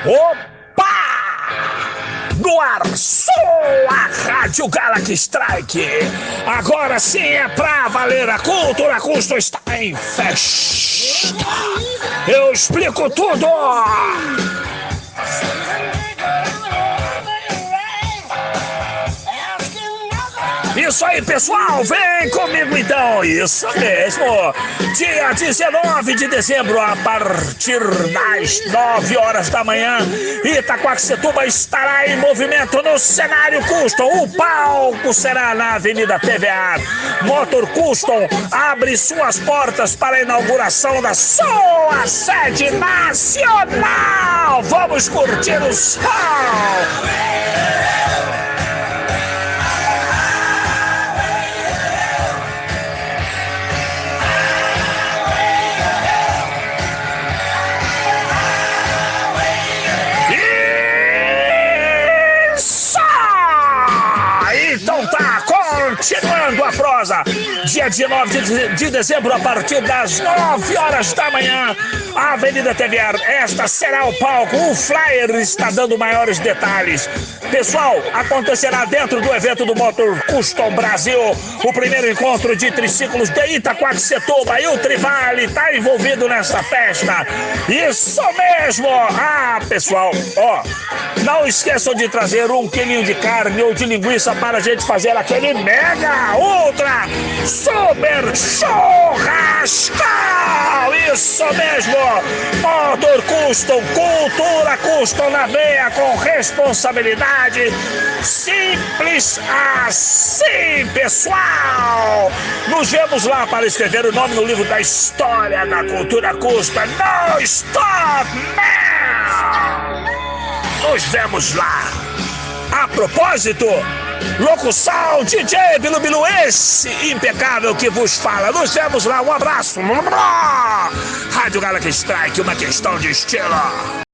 Opa! No ar, sou a Rádio Galaxy Strike. Agora sim é pra valer, a Cultura Custo está em festa. Eu explico tudo. Isso aí, pessoal, vem comigo então, isso mesmo. Dia 19 de dezembro, a partir das 9 horas da manhã, Itaquaquecetuba estará em movimento no cenário Custom. O palco será na Avenida TVA. Motor Custom abre suas portas para a inauguração da sua sede nacional. Vamos curtir o som. Então tá, continuando a prosa. Dia 19 de dezembro, a partir das 9 horas da manhã, a Avenida TVR. Esta será o palco. O flyer está dando maiores detalhes. Pessoal, acontecerá dentro do evento do Motor Custom Brasil, o primeiro encontro de triciclos de Itaquaquecetuba, e o Trivale está envolvido nessa festa. Isso mesmo! Ah, pessoal, ó, não esqueçam de trazer 1 quilinho de carne ou de linguiça para a gente fazer aquele mega, ultra, super churrascão! Isso mesmo! Motor Custom, Cultura Custom na veia, com responsabilidade. Simples assim, pessoal! Nos vemos lá para escrever o nome no livro da história da Cultura Custom. No Stop Man! Nos vemos lá. A propósito, locução DJ Bilu Bilu, esse impecável que vos fala. Nos vemos lá, um abraço. Rádio Galaxy Strike, uma questão de estilo.